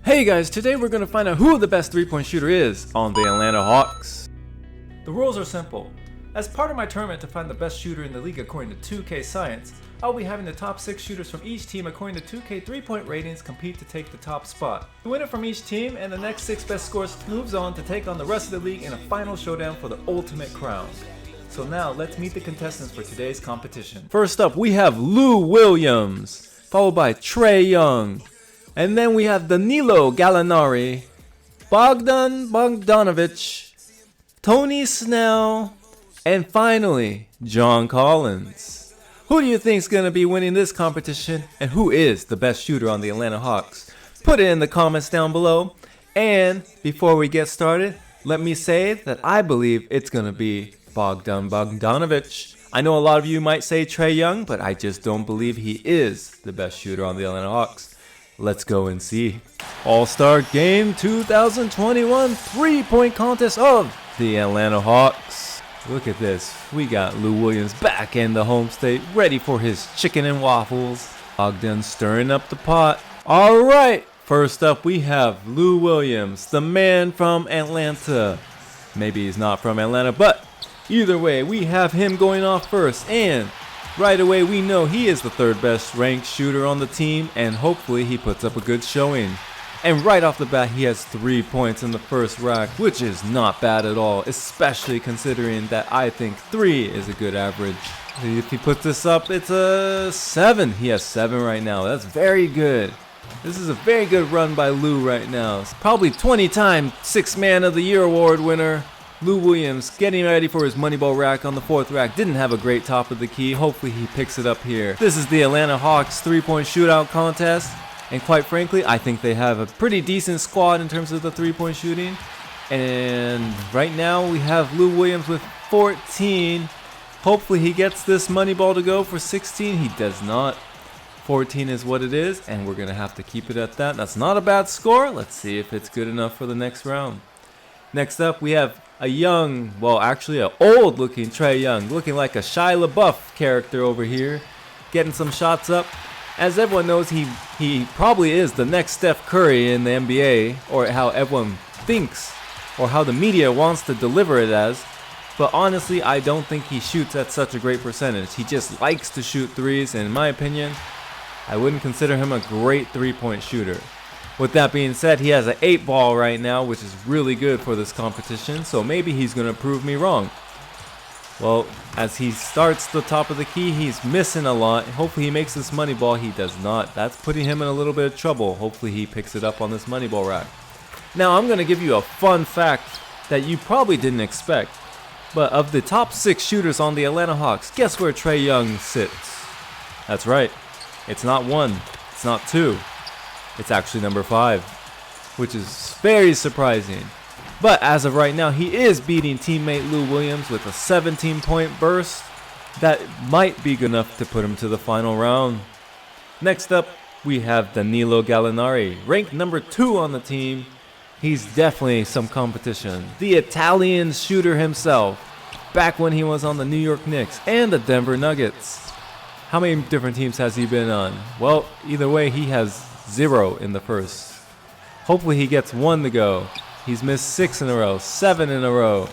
Hey guys, today we're going to find out who the best three-point shooter is on the Atlanta Hawks. The rules are simple. As part of my tournament to find the best shooter in the league according to 2K Science, I'll be having the top 6 shooters from each team according to 2K 3-point ratings compete to take the top spot. The winner from each team and the next 6 best scores moves on to take on the rest of the league in a final showdown for the ultimate crown. So now let's meet the contestants for today's competition. First up we have Lou Williams, followed by Trae Young. And then we have Danilo Gallinari, Bogdan Bogdanovic, Tony Snell, and finally, John Collins. Who do you think is going to be winning this competition, and who is the best shooter on the Atlanta Hawks? Put it in the comments down below. And before we get started, let me say that I believe it's going to be Bogdan Bogdanovic. I know a lot of you might say Trae Young, but I just don't believe he is the best shooter on the Atlanta Hawks. Let's go and see. All-Star Game 2021 3-point contest of the Atlanta Hawks. Look at this. We got Lou Williams back in the home state, ready for his chicken and waffles. Ogden stirring up the pot. All right. First up, we have Lou Williams, the man from Atlanta. Maybe he's not from Atlanta, but either way, we have him going off first. And right away, we know he is the third best ranked shooter on the team, and hopefully he puts up a good showing. And right off the bat, he has 3 points in the first rack, which is not bad at all, especially considering that I think 3 is a good average. If he puts this up, it's a 7. He has 7 right now. That's very good. This is a very good run by Lou right now. It's probably 20-time 6th Man of the Year award winner. Lou Williams getting ready for his Moneyball rack on the 4th rack. Didn't have a great top of the key. Hopefully he picks it up here. This is the Atlanta Hawks 3-point shootout contest. And quite frankly, I think they have a pretty decent squad in terms of the 3-point shooting. And right now we have Lou Williams with 14. Hopefully he gets this Moneyball to go for 16. He does not. 14 is what it is, and we're going to have to keep it at that. That's not a bad score. Let's see if it's good enough for the next round. Next up, we have a young, well actually an old looking Trae Young, looking like a Shia LaBeouf character over here, getting some shots up. As everyone knows, he probably is the next Steph Curry in the NBA, or how everyone thinks, or how the media wants to deliver it as. But honestly, I don't think he shoots at such a great percentage. He just likes to shoot threes, and in my opinion, I wouldn't consider him a great 3-point shooter. With that being said, he has an 8 ball right now, which is really good for this competition, so maybe he's going to prove me wrong. Well, as he starts the top of the key, he's missing a lot. Hopefully he makes this money ball. He does not. That's putting him in a little bit of trouble. Hopefully he picks it up on this money ball rack. Now I'm going to give you a fun fact that you probably didn't expect. But of the top 6 shooters on the Atlanta Hawks, guess where Trae Young sits? That's right. It's not 1. It's not 2. It's actually number 5, which is very surprising. But as of right now, he is beating teammate Lou Williams with a 17-point burst. That might be good enough to put him to the final round. Next up, we have Danilo Gallinari, ranked number 2 on the team. He's definitely some competition. The Italian shooter himself, back when he was on the New York Knicks and the Denver Nuggets. How many different teams has he been on? Well, either way, he has 0 in the first. Hopefully he gets 1 to go. He's missed 6 in a row, 7 in a row.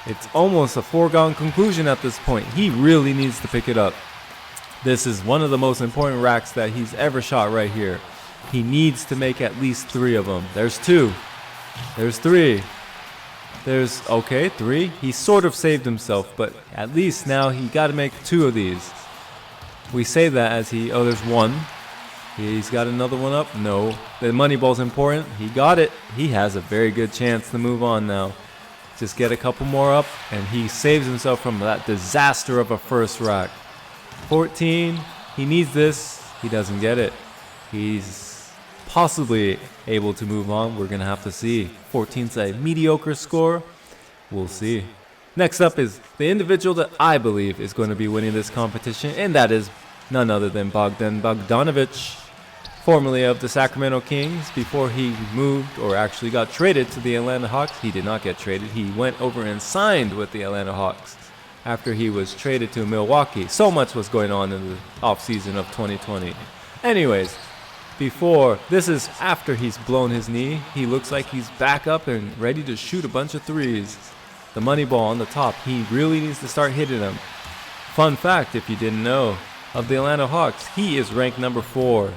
It's almost a foregone conclusion at this point. He really needs to pick it up. This is one of the most important racks that he's ever shot right here. He needs to make at least 3 of them. There's 2. There's 3. There's, okay, 3. He sort of saved himself, but at least now he got to make 2 of these. We say that as there's 1. He's got another one up. No. The money ball's important. He got it. He has a very good chance to move on now. Just get a couple more up, and he saves himself from that disaster of a first rack. 14. He needs this. He doesn't get it. He's possibly able to move on. We're going to have to see. 14's a mediocre score. We'll see. Next up is the individual that I believe is going to be winning this competition, and that is none other than Bogdan Bogdanovic, formerly of the Sacramento Kings. Before he moved, or actually got traded to the Atlanta Hawks, he did not get traded. He went over and signed with the Atlanta Hawks after he was traded to Milwaukee. So much was going on in the offseason of 2020. Anyways, before. This is after he's blown his knee. He looks like he's back up and ready to shoot a bunch of threes. The money ball on the top. He really needs to start hitting them. Fun fact, if you didn't know, of the Atlanta Hawks, he is ranked number 4.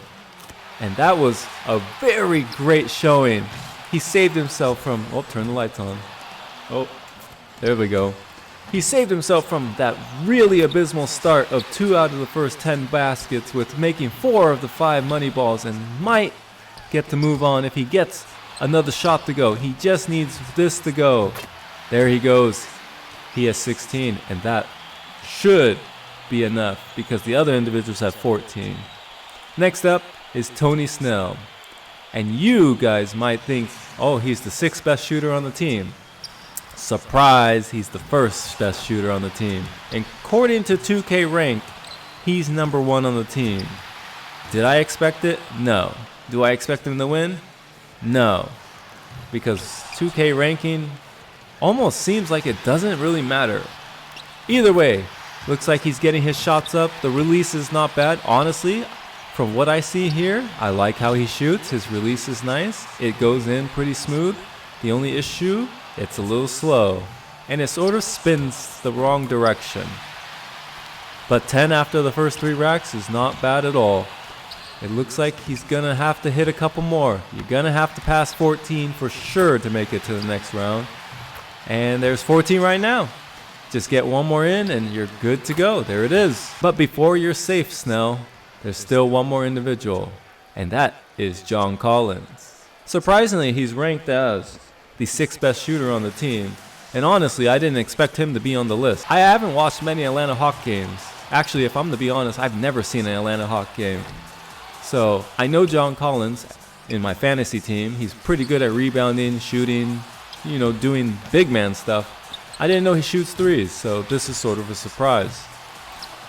And that was a very great showing. He saved himself from, oh, turn the lights on. Oh, there we go. He saved himself from that really abysmal start of 2 out of the first 10 baskets with making 4 of the 5 money balls and might get to move on if he gets another shot to go. He just needs this to go. There he goes. He has 16, and that should be enough because the other individuals have 14. Next up is Tony Snell. And you guys might think, oh, he's the 6th best shooter on the team. Surprise, he's the 1st best shooter on the team. And according to 2K rank, he's number 1 on the team. Did I expect it? No. Do I expect him to win? No. Because 2K ranking almost seems like it doesn't really matter. Either way, looks like he's getting his shots up. The release is not bad. Honestly, from what I see here, I like how he shoots. His release is nice. It goes in pretty smooth. The only issue, it's a little slow. And it sort of spins the wrong direction. But 10 after the first 3 racks is not bad at all. It looks like he's going to have to hit a couple more. You're going to have to pass 14 for sure to make it to the next round. And there's 14 right now. Just get one more in and you're good to go. There it is. But before you're safe, Snell, there's still one more individual. And that is John Collins. Surprisingly, he's ranked as the 6th best shooter on the team. And honestly, I didn't expect him to be on the list. I haven't watched many Atlanta Hawk games. Actually, if I'm to be honest, I've never seen an Atlanta Hawk game. So I know John Collins in my fantasy team. He's pretty good at rebounding, shooting, doing big man stuff. I didn't know he shoots threes, so this is sort of a surprise.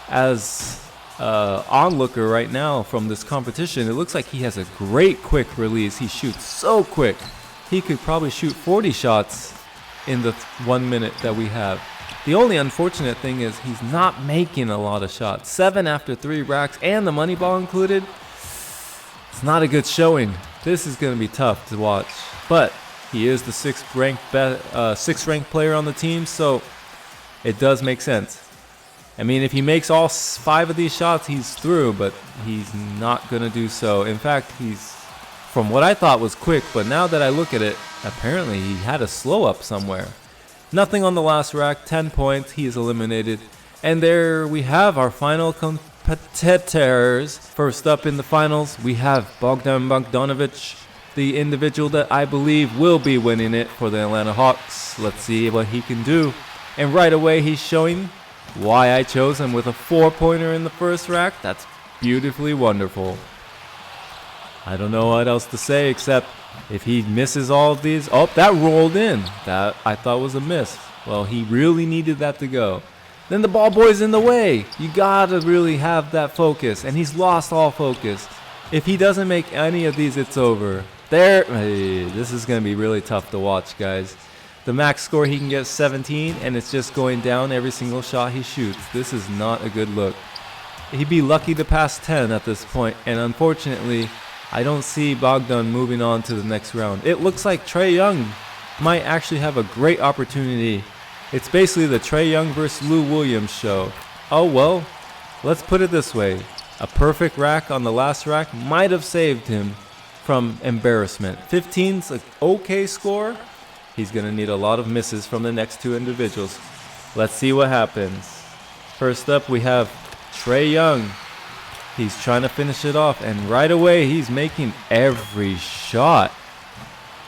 As onlooker right now from this competition, it looks like he has a great quick release. He shoots so quick. He could probably shoot 40 shots in the 1 minute that we have. The only unfortunate thing is he's not making a lot of shots. 7 after 3 racks and the money ball included. It's not a good showing. This is going to be tough to watch. But he is the 6th ranked player on the team, so it does make sense. I mean, if he makes all 5 of these shots, he's through, but he's not going to do so. In fact, he's, from what I thought was quick, but now that I look at it, apparently he had a slow up somewhere. Nothing on the last rack, 10 points, he is eliminated. And there we have our final competitors. First up in the finals, we have Bogdan Bogdanovic, the individual that I believe will be winning it for the Atlanta Hawks. Let's see what he can do. And right away he's showing why I chose him with a 4-pointer in the first rack. That's beautifully wonderful. I don't know what else to say except if he misses all of these. Oh, that rolled in. That I thought was a miss. Well, he really needed that to go. Then the ball boy's in the way. You gotta really have that focus. And he's lost all focus. If he doesn't make any of these, it's over. This is going to be really tough to watch, guys. The max score he can get is 17, and it's just going down every single shot he shoots. This is not a good look. He'd be lucky to pass 10 at this point, and unfortunately, I don't see Bogdan moving on to the next round. It looks like Trae Young might actually have a great opportunity. It's basically the Trae Young versus Lou Williams show. Oh well, let's put it this way. A perfect rack on the last rack might have saved him from embarrassment. 15's an okay score. He's going to need a lot of misses from the next 2 individuals. Let's see what happens. First up, we have Trae Young. He's trying to finish it off, and right away, he's making every shot.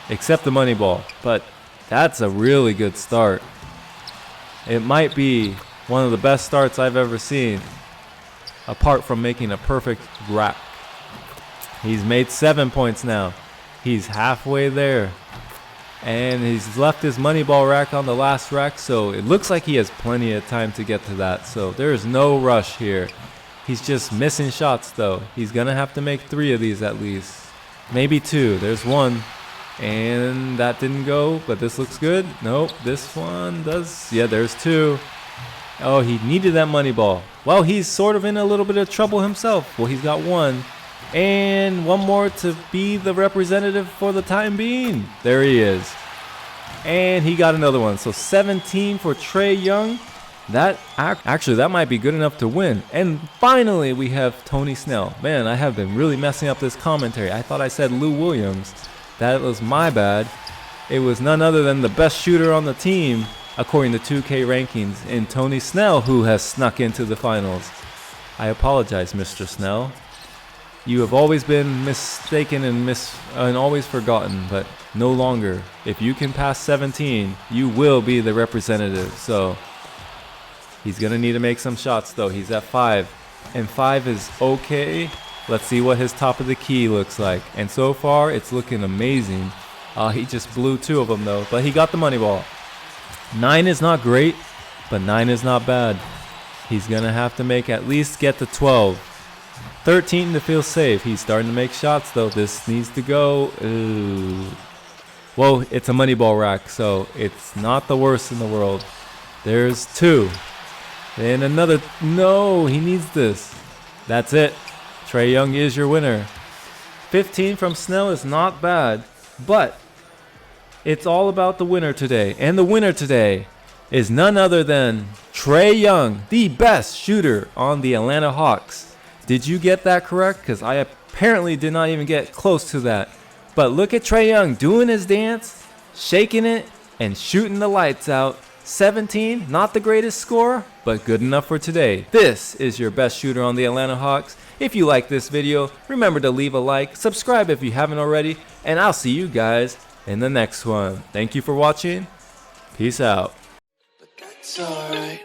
Except the money ball, but that's a really good start. It might be one of the best starts I've ever seen, apart from making a perfect rack. He's made 7 points now. He's halfway there. And he's left his money ball rack on the last rack, so it looks like he has plenty of time to get to that. So there is no rush here. He's just missing shots though. He's gonna have to make 3 of these at least. Maybe 2. There's 1. And that didn't go, but this looks good. Nope, this one does. Yeah, there's 2. Oh, he needed that money ball. Well, he's sort of in a little bit of trouble himself. Well, he's got 1. And one more to be the representative for the time being. There he is. And he got another one. So 17 for Trae Young. That might be good enough to win. And finally, we have Tony Snell. Man, I have been really messing up this commentary. I thought I said Lou Williams. That was my bad. It was none other than the best shooter on the team, according to 2K rankings, in Tony Snell, who has snuck into the finals. I apologize, Mr. Snell. You have always been mistaken and always forgotten, but no longer. If you can pass 17, you will be the representative. So he's going to need to make some shots, though. He's at 5, and 5 is okay. Let's see what his top of the key looks like. And so far, it's looking amazing. He just blew 2 of them, though, but he got the money ball. 9 is not great, but 9 is not bad. He's going to have to at least get to 12. 13 to feel safe. He's starting to make shots, though. This needs to go. Ooh. Well, it's a money ball rack, so it's not the worst in the world. There's 2. And another. No, he needs this. That's it. Trae Young is your winner. 15 from Snell is not bad, but it's all about the winner today. And the winner today is none other than Trae Young, the best shooter on the Atlanta Hawks. Did you get that correct? Because I apparently did not even get close to that. But look at Trae Young doing his dance, shaking it, and shooting the lights out. 17, not the greatest score, but good enough for today. This is your best shooter on the Atlanta Hawks. If you like this video, remember to leave a like, subscribe if you haven't already, and I'll see you guys in the next one. Thank you for watching. Peace out. But that's alright.